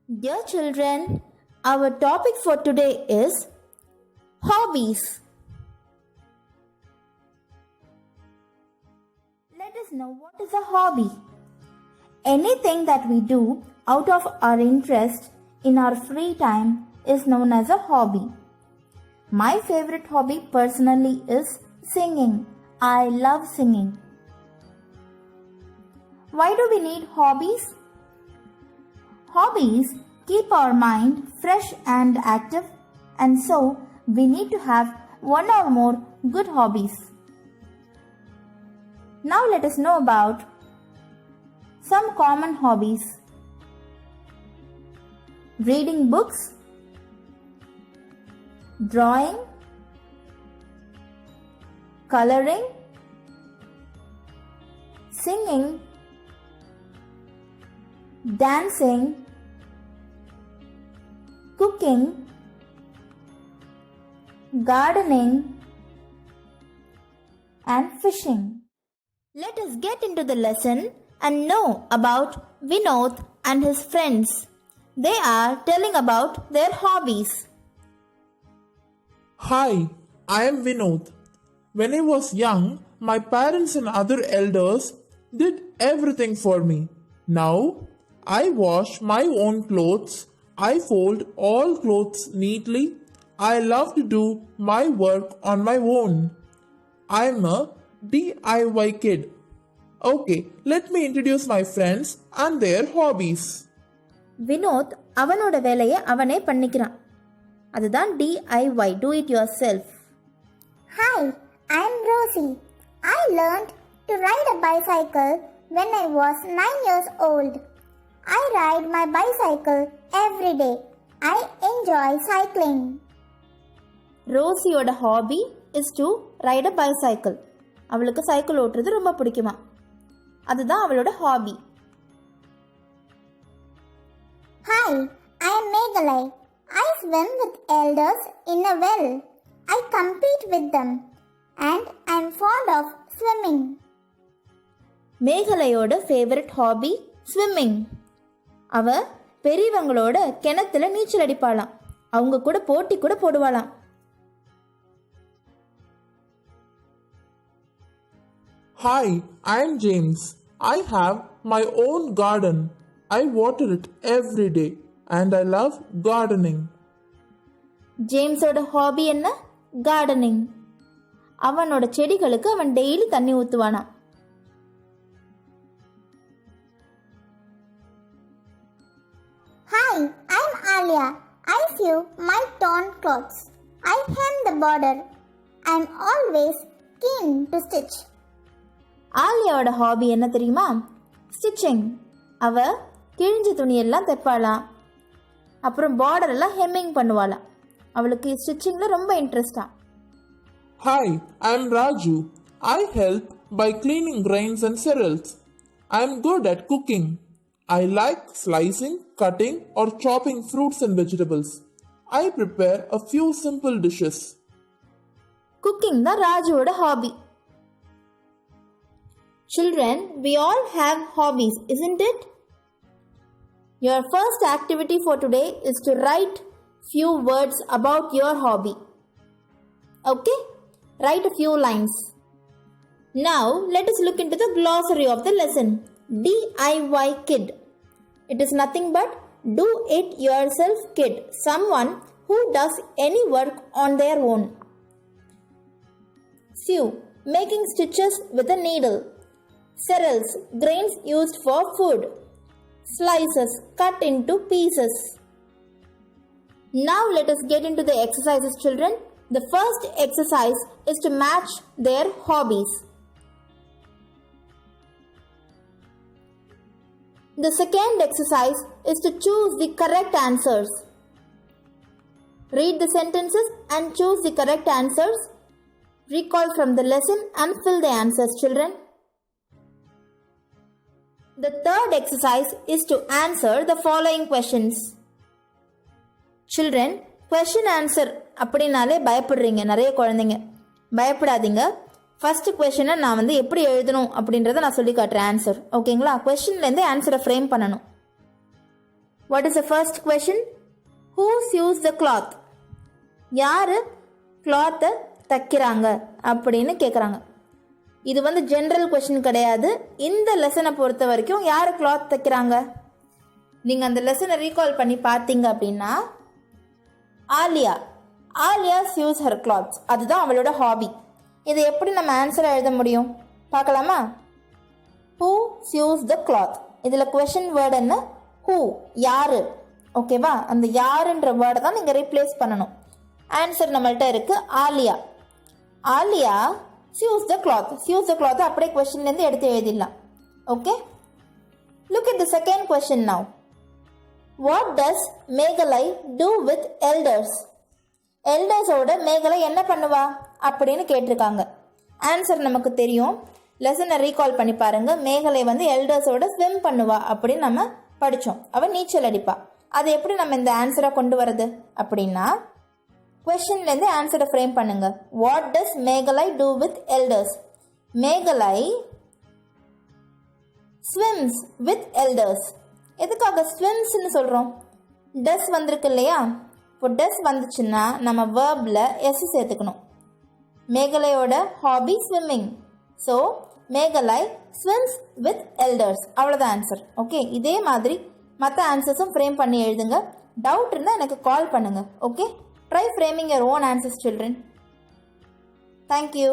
Dear children, our topic for today is hobbies. Let us know what is a hobby. Anything that we do out of our interest in our free time is known as a hobby. My favorite hobby personally is singing. I love singing. Why do we need hobbies? Hobbies keep our mind fresh and active, and so we need to have one or more good hobbies. Now let us know about some common hobbies. Reading books, drawing, coloring, singing, dancing, cooking, gardening, and fishing. Let us get into the lesson and know about Vinod and his friends. They are telling about their hobbies. Hi, I am Vinod. When I was young, my parents and other elders did everything for me. Now, I wash my own clothes. I fold all clothes neatly. I love to do my work on my own. I am a DIY kid. Okay, let me introduce my friends and their hobbies. Vinod அவனோட வேலையை அவனே பண்ணிக்கிறான். அதுதான் DIY, do it yourself. Hi, I'm Rosie. I learned to ride a bicycle when I was 9 years old. I ride my bicycle every day. I enjoy cycling. ரோசியோட hobby is to ride a bicycle. அவளுக்கு cycle ஓட்டுறது ரொம்ப பிடிக்குமா. அதுதான் அவளோட hobby. Hi, I am Meghalai. I swim with elders in a well. I compete with them and I am fond of swimming. மேகலையோட favourite hobby swimming. அவ பெரியவங்களோட கிணத்துல நீச்சல் அடிப்பாளாம். அவங்க கூட போட்டி கூட போடுவாளாம். Hi, I am James. I have my own garden. I water it every day and I love gardening. ஜேம்ஸோட ஹாபி என்ன? கார்டனிங். அவனோட செடிகளுக்கு அவன் டெய்லி தண்ணி ஊற்றுவானாம். Hi, I'm Alia. I sew my torn clothes. I hem the border. I'm always keen to stitch. ஆலியாவோட hobby என்ன தெரியுமா? ஸ்டிச்சிங். அவ கிழிஞ்ச துணியெல்லாம் தைப்பாளாம். அப்புறம் பார்டர் எல்லாம் ஹெம்மிங் பண்ணுவாளாம். அவளுக்கு ஸ்டிச்சிங்கில் ரொம்ப இன்ட்ரெஸ்டா. Hi, I am Raju. I help by cleaning grains and cereals. I am good at cooking. I like slicing, cutting or chopping fruits and vegetables. I prepare a few simple dishes. Cooking தான் ராஜுவோட hobby. Children, we all have hobbies, isn't it? Your first activity for today is to write few words about your hobby. Okay? Write a few lines. Now, let us look into the glossary of the lesson. DIY kid. It is nothing but do it yourself kid. Someone who does any work on their own. Sew. Making stitches with a needle. Cereals, grains used for food. Slices, cut into pieces. Now let us get into the exercises, children. The first exercise is to match their hobbies. The second exercise is to choose the correct answers. Read the sentences and choose the correct answers. Recall from the lesson and fill the answers, children. The third exercise is to answer the following questions. Children, question answer அப்படினாலே பயப்படுறீங்க நிறைய குழந்தைங்க. பயப்படாதீங்க. First கொஸ்டினை நான் எப்படி எழுதணும் அப்படின்றத நான் சொல்லி காட்டுறேன் ஆன்சர். ஓகேங்களா? கொஸ்டின்லேருந்து ஆன்சரை ஃப்ரேம் பண்ணணும். What is the first question? Who sews the cloth? யாரு கிளாத்தை தைக்கிறாங்க அப்படின்னு கேட்குறாங்க. இது வந்து ஜென்ரல் கொஷின் கிடையாது. இந்த லெசனை பொறுத்த வரைக்கும் யார் கிளாத் தைக்கிறாங்க? நீங்கள் அந்த லெசனை ரீகால் பண்ணி பார்த்தீங்க அப்படின்னா ஆலியா சியூஸ் ஹர் கிளாத்ஸ், அதுதான் அவளோட ஹாபி. இதை எப்படி நம்ம ஆன்சரை எழுத முடியும் பார்க்கலாமா? ஹூ சியூஸ் த கிளாத், இதில் கொஷின் வேர்டு என்ன? ஹூ, யாரு. ஓகேவா? அந்த யாருன்ற வேர்டை தான் நீங்கள் ரீப்ளேஸ் பண்ணணும். ஆன்சர் நம்மள்கிட்ட இருக்கு Alia choose the cloth. Choose the cloth அப்படியே கொஸ்டின்லேருந்து எடுத்து எழுதிடலாம். Okay, look at the second question now. What does மேகலை do with elders? எல்டர்ஸோட மேகலை என்ன பண்ணுவா அப்படின்னு கேட்டிருக்காங்க. ஆன்சர் நமக்கு தெரியும். லெசனை ரீகால் பண்ணி பாருங்க. மேகலை வந்து எல்டர்ஸோட ஸ்விம் பண்ணுவா அப்படின்னு நம்ம படித்தோம். அவள் நீச்சல் அடிப்பா. அதை எப்படி நம்ம இந்த ஆன்சரை கொண்டு வரது அப்படின்னா, கொஸ்டின்லேருந்து ஆன்சரை ஃப்ரேம் பண்ணுங்க. வாட் டஸ் மேகலை டூ வித் எல்டர்ஸ்? மேகலை ஸ்விம்ஸ் வித் எல்டர்ஸ். எதுக்காக ஸ்விம்ஸ்ன்னு சொல்கிறோம்? டஸ் வந்திருக்கு இல்லையா? இப்போ டஸ் வந்துச்சுன்னா நம்ம வேர்பில் எஸ் சேர்த்துக்கணும். மேகலையோட ஹாபி ஸ்விம்மிங். ஸோ மேகலை ஸ்விம்ஸ் வித் எல்டர்ஸ், அவ்வளோதான் ஆன்சர். ஓகே, இதே மாதிரி மற்ற ஆன்சர்ஸும் ஃப்ரேம் பண்ணி எழுதுங்க. டவுட் இருந்தால் எனக்கு கால் பண்ணுங்கள். Okay, try framing your own answers, children. Thank you.